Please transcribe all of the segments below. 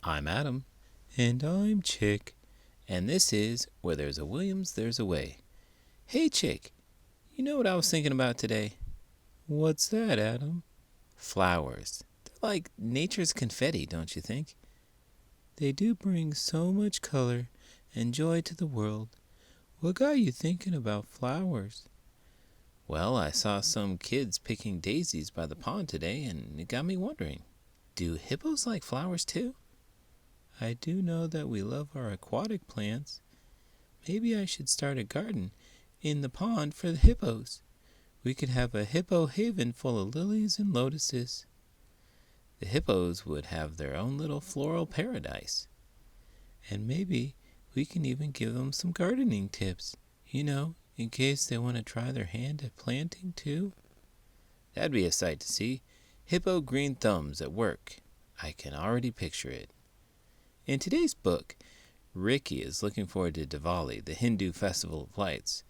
I'm Adam. And I'm Chick. And this is Where There's a Williams, There's a Way. Hey, Chick, you know what I was thinking about today? What's that, Adam? Flowers. They're like nature's confetti, don't you think? They do bring so much color and joy to the world. What got you thinking about flowers? Well, I saw some kids picking daisies by the pond today, and it got me wondering, do hippos like flowers too? I do know that we love our aquatic plants. Maybe I should start a garden in the pond for the hippos. We could have a hippo haven full of lilies and lotuses. The hippos would have their own little floral paradise. And maybe we can even give them some gardening tips, in case they want to try their hand at planting too. That'd be a sight to see. Hippo green thumbs at work. I can already picture it. In today's book, Ricky is looking forward to Diwali, the Hindu festival of lights.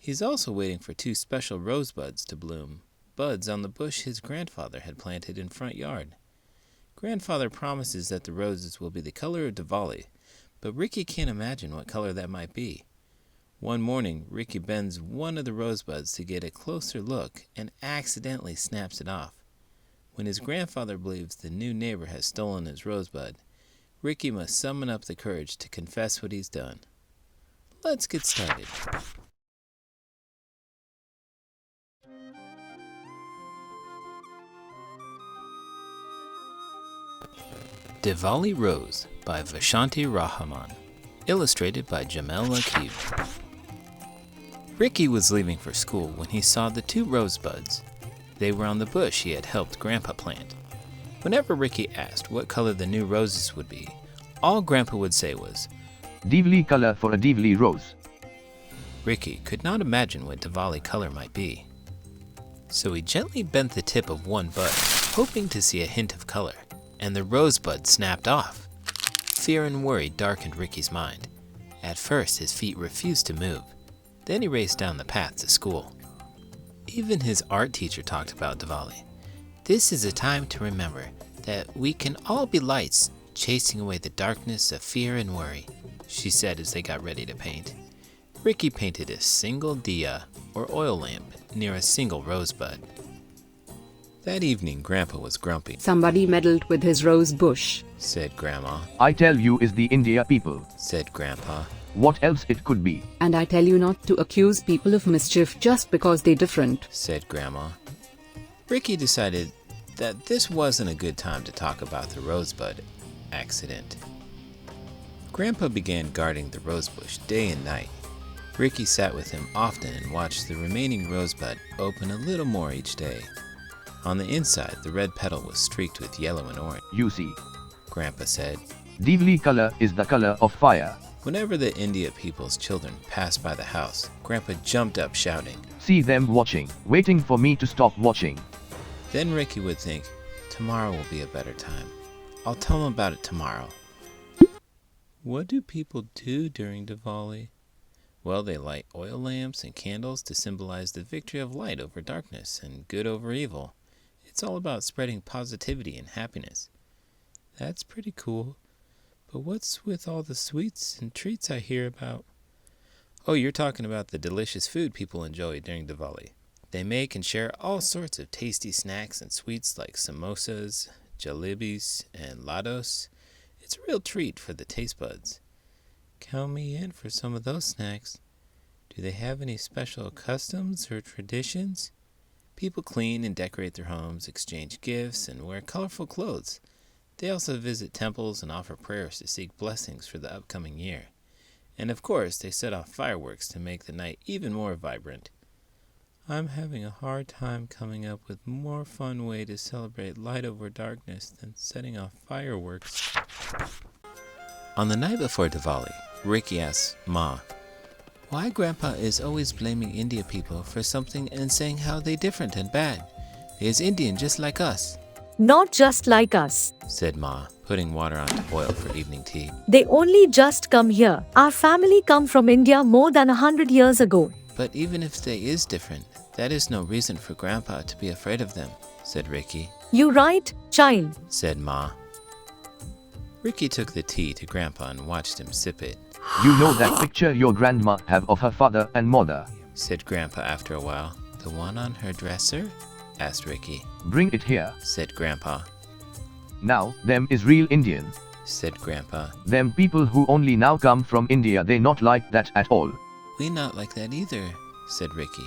He's also waiting for 2 special rosebuds to bloom, buds on the bush his grandfather had planted in front yard. Grandfather promises that the roses will be the color of Diwali, but Ricky can't imagine what color that might be. One morning, Ricky bends one of the rosebuds to get a closer look and accidentally snaps it off. When his grandfather believes the new neighbor has stolen his rosebud, Ricky must summon up the courage to confess what he's done. Let's get started. Divali Rose by Vashanti Rahaman. Illustrated by Jamel Akib. Ricky was leaving for school when he saw the 2 rosebuds. They were on the bush he had helped Grandpa plant. Whenever Ricky asked what color the new roses would be, all Grandpa would say was, Divali color for a Divali rose. Ricky could not imagine what Diwali color might be. So he gently bent the tip of one bud, hoping to see a hint of color, and the rosebud snapped off. Fear and worry darkened Ricky's mind. At first, his feet refused to move. Then he raced down the path to school. Even his art teacher talked about Diwali. This is a time to remember that we can all be lights, chasing away the darkness of fear and worry, she said as they got ready to paint. Ricky painted a single diya, or oil lamp, near a single rosebud. That evening, Grandpa was grumpy. Somebody meddled with his rose bush, said Grandma. I tell you is the India people, said Grandpa. What else it could be? and I tell you not to accuse people of mischief just because they're different. Said Grandma. Ricky decided that this wasn't a good time to talk about the rosebud accident. Grandpa began guarding the rosebush day and night. Ricky sat with him often and watched the remaining rosebud open a little more each day. On the inside, the red petal was streaked with yellow and orange. You see, Grandpa said. Divali color is the color of fire. Whenever the India people's children passed by the house, Grandpa jumped up shouting. See them watching, waiting for me to stop watching. Then Ricky would think, tomorrow will be a better time. I'll tell them about it tomorrow. What do people do during Diwali? Well, they light oil lamps and candles to symbolize the victory of light over darkness and good over evil. It's all about spreading positivity and happiness. That's pretty cool. But what's with all the sweets and treats I hear about? Oh, you're talking about the delicious food people enjoy during Diwali. They make and share all sorts of tasty snacks and sweets like samosas, jalebis, and lados. It's a real treat for the taste buds. Count me in for some of those snacks. Do they have any special customs or traditions? People clean and decorate their homes, exchange gifts, and wear colorful clothes. They also visit temples and offer prayers to seek blessings for the upcoming year. And of course, they set off fireworks to make the night even more vibrant. I'm having a hard time coming up with a more fun way to celebrate light over darkness than setting off fireworks. On the night before Diwali, Ricky asks Ma, why Grandpa is always blaming India people for something and saying how they're different and bad. He's Indian just like us, Not just like us. said Ma, putting water on to boil for evening tea. They only just come here. Our family come from India more than 100 years ago. But even if they is different, that is no reason for Grandpa to be afraid of them, said Ricky. You right, child? Said Ma. Ricky took the tea to Grandpa and watched him sip it. You know that picture your grandma have of her father and mother? Said Grandpa after a while. The one on her dresser? Asked Ricky. Bring it here. Said Grandpa. Now, them is real Indian. Said Grandpa. Them people who only now come from India, they not like that at all. We not like that either, said Ricky.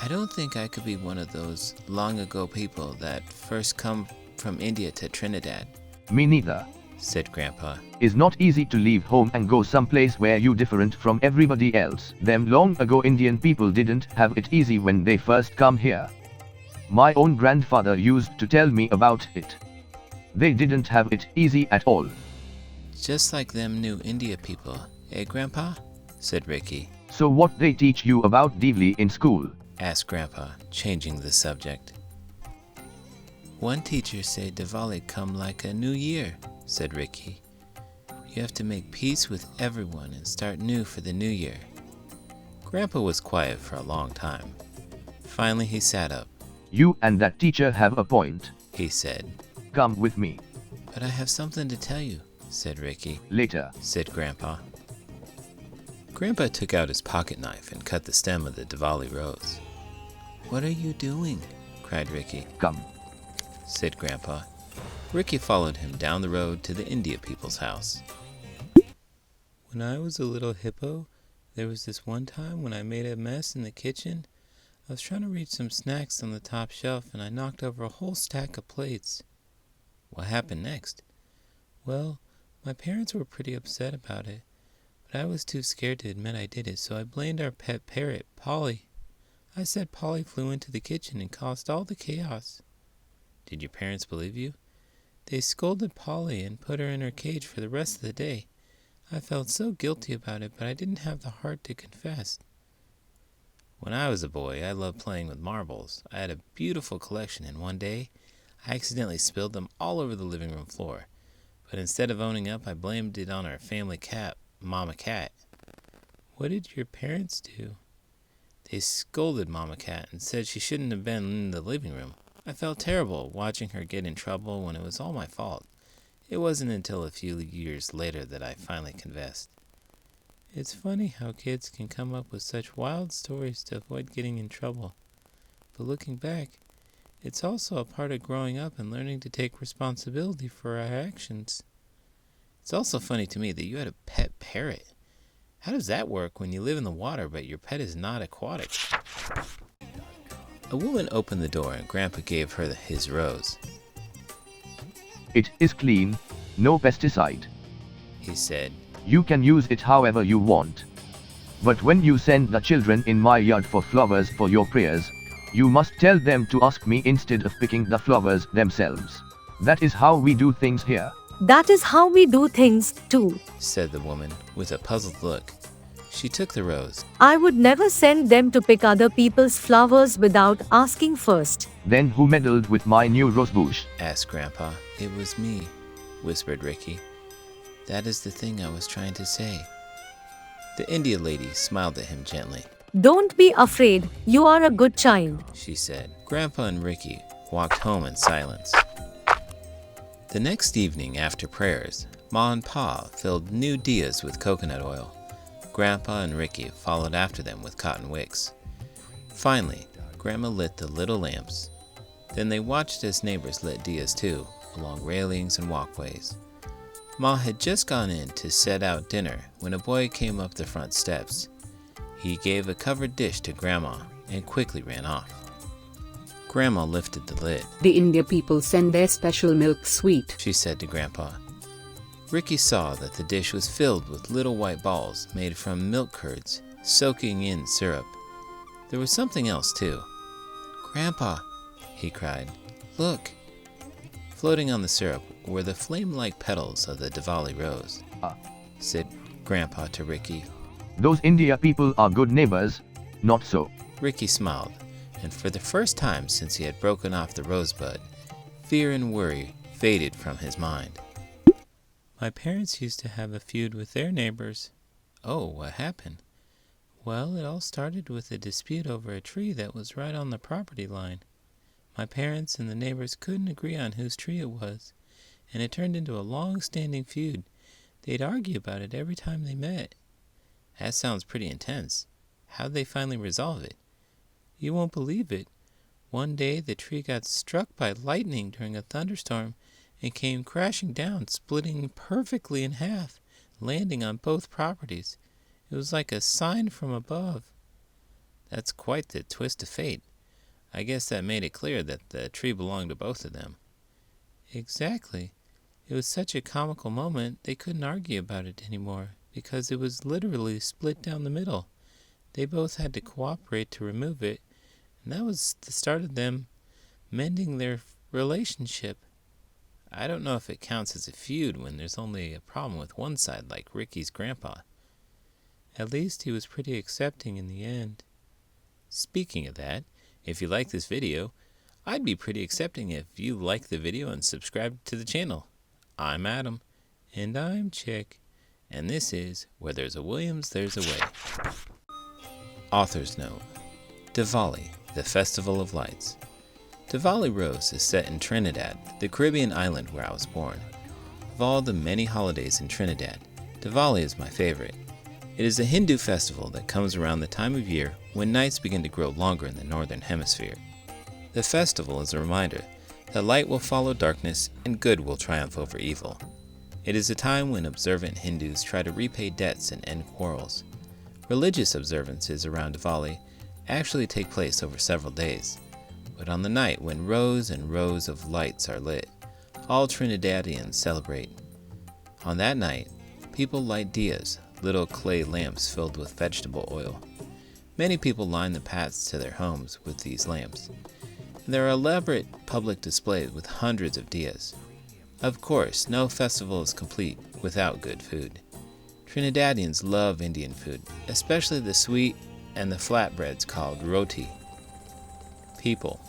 I don't think I could be one of those long ago people that first come from India to Trinidad. Me neither. Said Grandpa. It's not easy to leave home and go someplace where you different from everybody else. Them long ago Indian people didn't have it easy when they first come here. My own grandfather used to tell me about it. They didn't have it easy at all. Just like them new India people, eh, Grandpa? Said Ricky. So what they teach you about Divali in school? Asked Grandpa, changing the subject. One teacher said Diwali come like a new year, said Ricky. You have to make peace with everyone and start new for the new year. Grandpa was quiet for a long time. Finally he sat up. You and that teacher have a point, He said. Come with me. But I have something to tell you, said Ricky. Later. Said Grandpa. Grandpa took out his pocket knife and cut the stem of the Divali Rose. What are you doing? Cried Ricky. Come. Said Grandpa. Ricky followed him down the road to the India people's house. When I was a little hippo, there was this one time when I made a mess in the kitchen. I was trying to reach some snacks on the top shelf and I knocked over a whole stack of plates. What happened next? Well, my parents were pretty upset about it, but I was too scared to admit I did it, so I blamed our pet parrot, Polly. I said Polly flew into the kitchen and caused all the chaos. Did your parents believe you? They scolded Polly and put her in her cage for the rest of the day. I felt so guilty about it, but I didn't have the heart to confess. When I was a boy, I loved playing with marbles. I had a beautiful collection, and one day, I accidentally spilled them all over the living room floor. But instead of owning up, I blamed it on our family cat, Mama Cat. What did your parents do? They scolded Mama Cat and said she shouldn't have been in the living room. I felt terrible watching her get in trouble when it was all my fault. It wasn't until a few years later that I finally confessed. It's funny how kids can come up with such wild stories to avoid getting in trouble. But looking back, it's also a part of growing up and learning to take responsibility for our actions. It's also funny to me that you had a pet parrot. How does that work when you live in the water but your pet is not aquatic? A woman opened the door and Grandpa gave her his rose. It is clean, no pesticide. He said. You can use it however you want. But when you send the children in my yard for flowers for your prayers, you must tell them to ask me instead of picking the flowers themselves. That is how we do things here. That is how we do things, too. Said the woman with a puzzled look. She took the rose. I would never send them to pick other people's flowers without asking first. Then who meddled with my new rose bush? Asked Grandpa. It was me, whispered Ricky. That is the thing I was trying to say. The India lady smiled at him gently. Don't be afraid, you are a good child, she said. Grandpa and Ricky walked home in silence. The next evening after prayers, Ma and Pa filled new diyas with coconut oil. Grandpa and Ricky followed after them with cotton wicks. Finally, Grandma lit the little lamps. Then they watched as neighbors lit diyas too, along railings and walkways. Ma had just gone in to set out dinner when a boy came up the front steps. He gave a covered dish to Grandma and quickly ran off. Grandma lifted the lid. The India people send their special milk sweet. She said to Grandpa. Ricky saw that the dish was filled with little white balls made from milk curds, soaking in syrup. There was something else too. Grandpa, he cried, look. Floating on the syrup were the flame-like petals of the Divali Rose, said Grandpa to Ricky. Those India people are good neighbors, not so. Ricky smiled, and for the first time since he had broken off the rosebud, fear and worry faded from his mind. My parents used to have a feud with their neighbors. Oh, what happened? Well, it all started with a dispute over a tree that was right on the property line. My parents and the neighbors couldn't agree on whose tree it was, and it turned into a long-standing feud. They'd argue about it every time they met. That sounds pretty intense. How'd they finally resolve it? You won't believe it. One day the tree got struck by lightning during a thunderstorm and came crashing down, splitting perfectly in half, landing on both properties. It was like a sign from above. That's quite the twist of fate. I guess that made it clear that the tree belonged to both of them. Exactly. It was such a comical moment they couldn't argue about it anymore because it was literally split down the middle. They both had to cooperate to remove it, and that was the start of them mending their relationship. I don't know if it counts as a feud when there's only a problem with one side, like Ricky's grandpa. At least he was pretty accepting in the end. Speaking of that, if you like this video, I'd be pretty accepting if you like the video and subscribe to the channel. I'm Adam. And I'm Chick. And this is Where There's a Williams, There's a Way. Author's Note. Diwali, the Festival of Lights. Divali Rose is set in Trinidad, the Caribbean island where I was born. Of all the many holidays in Trinidad, Diwali is my favorite. It is a Hindu festival that comes around the time of year when nights begin to grow longer in the northern hemisphere. The festival is a reminder that light will follow darkness and good will triumph over evil. It is a time when observant Hindus try to repay debts and end quarrels. Religious observances around Diwali actually take place over several days. But on the night when rows and rows of lights are lit, all Trinidadians celebrate. On that night, people light diyas, little clay lamps filled with vegetable oil. Many people line the paths to their homes with these lamps. There are elaborate public displays with hundreds of diyas. Of course, no festival is complete without good food. Trinidadians love Indian food, especially the sweet and the flatbreads called roti. People.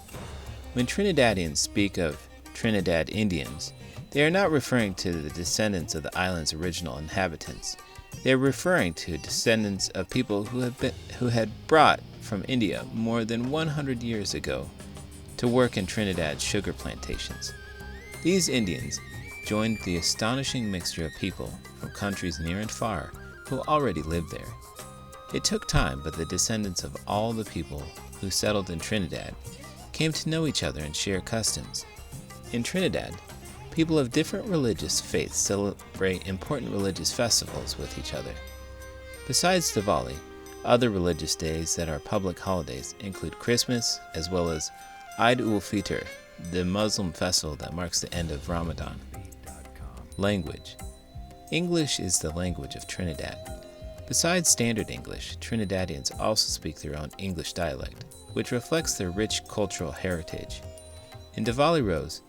When Trinidadians speak of Trinidad Indians, they are not referring to the descendants of the island's original inhabitants. They are referring to descendants of people who had brought from India more than 100 years ago to work in Trinidad's sugar plantations. These Indians joined the astonishing mixture of people from countries near and far who already lived there. It took time, but the descendants of all the people who settled in Trinidad came to know each other and share customs. In Trinidad, people of different religious faiths celebrate important religious festivals with each other. Besides Diwali, other religious days that are public holidays include Christmas as well as Eid ul-Fitr, the Muslim festival that marks the end of Ramadan. Language. English is the language of Trinidad. Besides Standard English, Trinidadians also speak their own English dialect, which reflects their rich cultural heritage. In Divali Rose,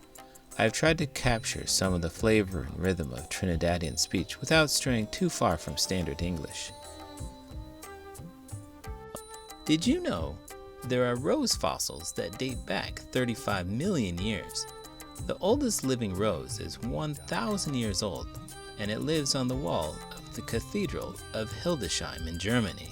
I have tried to capture some of the flavor and rhythm of Trinidadian speech without straying too far from Standard English. Did you know there are rose fossils that date back 35 million years? The oldest living rose is 1,000 years old, and it lives on the wall of the Cathedral of Hildesheim in Germany.